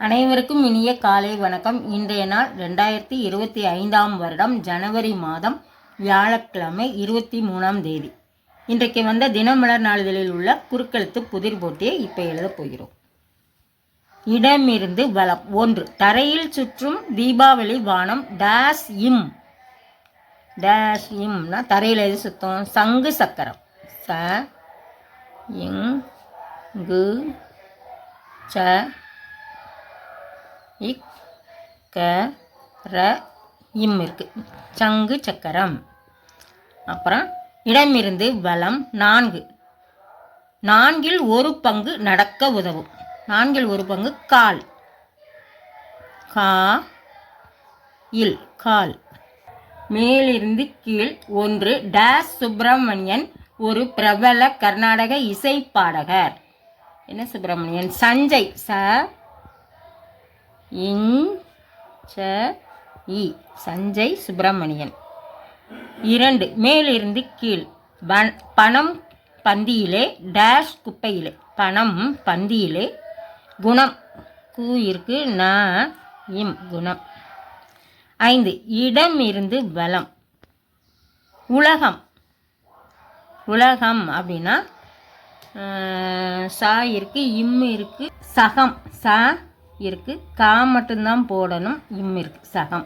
அனைவருக்கும் இனிய காலை வணக்கம். இன்றைய நாள் 2025 வருடம் ஜனவரி மாதம் வியாழக்கிழமை 23ஆம் தேதி. இன்றைக்கு வந்த தினமலர் நாளிதழில் உள்ள குறுக்கெழுத்து புதிர் போட்டியை இப்போ எழுதப் போகிறோம். இடமிருந்து வலம். 1. தரையில் சுற்றும் தீபாவளி வானம் டேஷ் இம். டேஷ் இம்னா தரையில் எது சுத்தம்? சங்கு சக்கரம். ச இங் கு ச இக் க ர இம் இருக்கு. சங்கு சக்கரம். அப்புறம் இடமிருந்து வலம். 4. 4 ஒரு பங்கு நடக்க உதவும். 4 ஒரு பங்கு கால். கா இல் கால். மேலிருந்து கீழ். 1. டேஷ் சுப்பிரமணியன் ஒரு பிரபல கர்நாடக இசை பாடகர். என்ன சுப்பிரமணியன்? சஞ்சய். ச இங் ச இ சஞ்சய் சுப்பிரமணியன். 2. மேலிருந்து கீழ். பணம் பந்தியிலே டேஷ் குப்பையிலே. பணம் பந்தியிலே. குணம் கு இருக்கு. ந இம் குணம். 5. இடமிருந்து வலம். உலகம். உலகம் அப்படின்னா சா இருக்கு, இம் இருக்கு, சகம். ச இருக்கு, கா மட்டும்தான் போடணும், இம் இருக்கு, சகம்.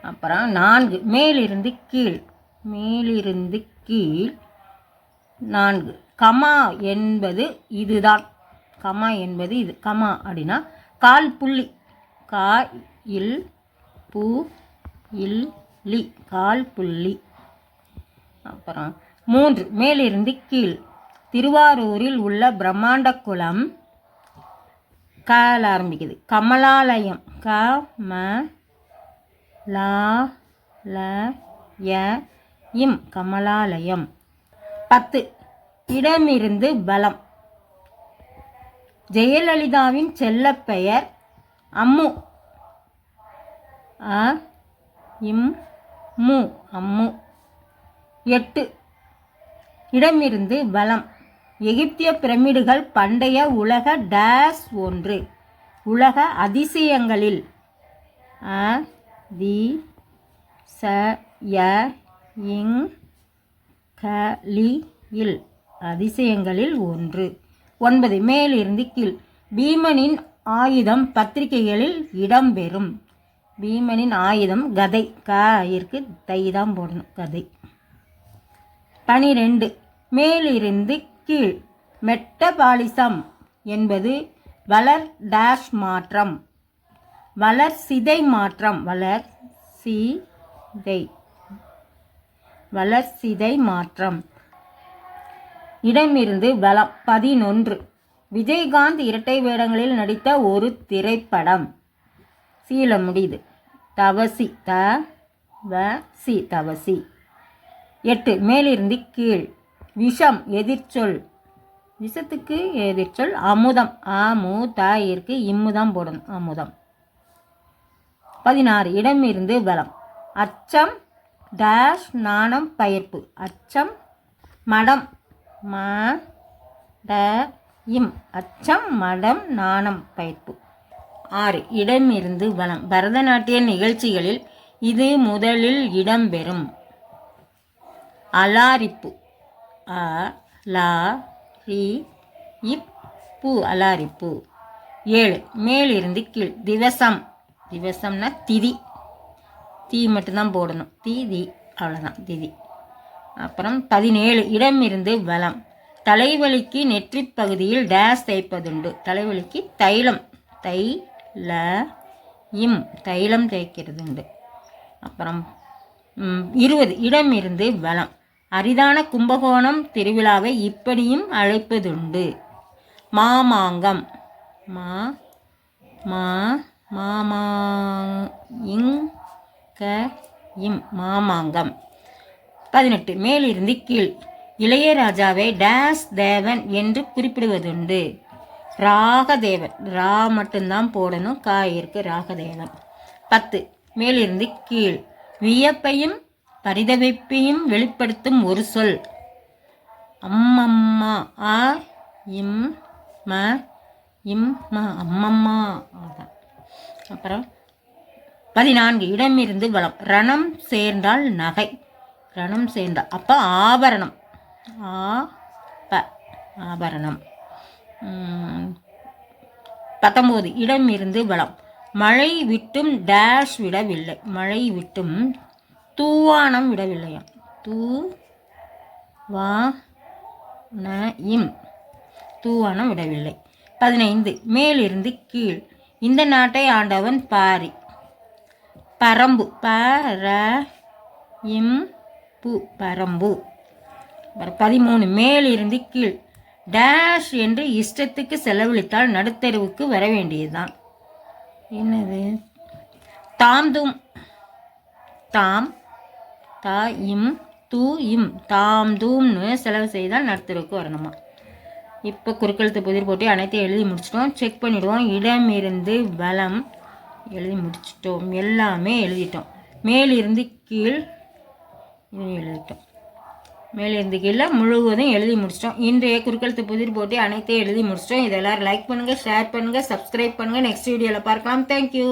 அப்புறம் 4. மேலிருந்து கீழ். மேலிருந்து கீழ் 4. கமா என்பது இதுதான். கமா என்பது இது. கமா அப்படின்னா கால் புள்ளி. கா இல் பு இல் லி கால் புள்ளி. அப்புறம் 3. மேலிருந்து கீழ். திருவாரூரில் உள்ள பிரம்மாண்ட குளம் கால ஆரம்பிக்குது. கமலாலயம். க ம லா ல ய இம் கமலாலயம். 10. இடமிருந்து பலம். ஜெயலலிதாவின் செல்லப்பெயர் அம்மு. அ இம் மு அம்மு. 8. இடமிருந்து பலம். எகிப்திய பிரமிடுகள் பண்டைய உலக டேஷ் 1. உலக அதிசயங்களில். அ தி ச ய இங் க லி இல் அதிசயங்களில் 1. 9. மேலிருந்து கீழ். பீமனின் ஆயுதம் பத்திரிகைகளில் இடம்பெறும். பீமனின் ஆயுதம் கதை. க இருக்கு, தை தான் போடணும், கதை. 12. மேலிருந்து கீழ். மெட்டபாலிசம் என்பது வளர் டேஷ் மாற்றம். வளர் சிதை மாற்றம். வளர் சிதை. வளர் சிதை மாற்றம். இடமிருந்து வலம். 11. விஜயகாந்த் இரட்டை வேடங்களில் நடித்த ஒரு திரைப்படம். சீல முடியுது. தவசி. த வ சி தவசி. 8. மேலிருந்து கீழ். விஷம் எதிர்ச்சொல். விஷத்துக்கு எதிர்ச்சொல் அமுதம். ஆ மு த இருக்கு, இம்முதான் போடணும், அமுதம். 16. இடமிருந்து வலம். அச்சம் டேஷ் நாணம் பயிர்ப்பு. அச்சம் மடம். ம ட இம் அச்சம் மடம் நாணம் பயிர்ப்பு. 6. இடமிருந்து வலம். பரதநாட்டிய நிகழ்ச்சிகளில் இது முதலில் இடம்பெறும். அலாரிப்பு. அ லா ரி இப் பு அலாரிப்பு. 7. மேலிருந்து கீழ். திவசம். திவசம்னா திதி. தீ மட்டும்தான் போடணும். திதி அவ்வளோதான், திதி. அப்புறம் 17. இடமிருந்து வலம். தலைவலிக்கு நெற்றி பகுதியில் டேஷ் தேய்ப்பதுண்டு. தலைவலிக்கு தைலம். தை ல இம் தைலம் தேய்க்கிறதுண்டு. அப்புறம் 20. இடமிருந்து வலம். அரிதான கும்பகோணம் திருவிழாவை இப்படியும் அழைப்பதுண்டு. மாமாங்கம். மா மா மாமா இங் க இம் மாமாங்கம். 18. மேலிருந்து கீழ். இளையராஜாவை டேஷ் தேவன் என்று குறிப்பிடுவதுண்டு. ராகதேவன். ரா மட்டும்தான் போடணும், கா இருக்கு, ராகதேவன். 10. மேலிருந்து கீழ். வியப்பையும் பரிதவிப்பையும் வெளிப்படுத்தும் ஒரு சொல். அம்மம்மா. ஆ இம் ம இம் ம அம்மம்மா. அப்புறம் 14 இடமிருந்து வளம். ரணம் சேர்ந்தால் நகை. ரணம் சேர்ந்தால் அப்போ ஆபரணம். ஆபரணம். 19 இடமிருந்து வளம். மழை விட்டும் டேஷ் விடவில்லை. மழை விட்டும் தூவானம் விடவில்லையாம். தூவானம் விடவில்லை. 15 மேலிருந்து கீழ். இந்த நாட்டை ஆண்டவன் பாரி. பரம்பு. பரம்பு. 13 மேலிருந்து கீழ். டேஷ் என்று இஷ்டத்துக்கு செலவழித்தால் நடுத்தருவுக்கு வர வேண்டியதுதான். என்னது? தாம்தும். தாம்தும்னு செலவு செய்தால் நடுத்தருவுக்கு வரணுமா. இப்போ குறுக்கெழுத்து புதிர் போட்டு அனைத்தையும் எழுதி முடிச்சிட்டோம். செக் பண்ணிவிடுவோம். இடமிருந்து வலம் எழுதி முடிச்சிட்டோம். எல்லாமே எழுதிட்டோம். மேலிருந்து கீழ் எழுதிட்டோம். மேலிருந்து கீழே முழுவதும் எழுதி முடிச்சிட்டோம். இன்றைய குறுக்கெழுத்து புதிர் போட்டு அனைத்தையும் எழுதி முடிச்சிட்டோம். இதெல்லாம் லைக் பண்ணுங்கள், ஷேர் பண்ணுங்கள், சப்ஸ்கிரைப் பண்ணுங்கள். நெக்ஸ்ட் வீடியோவில் பார்க்கலாம். தேங்க்யூ.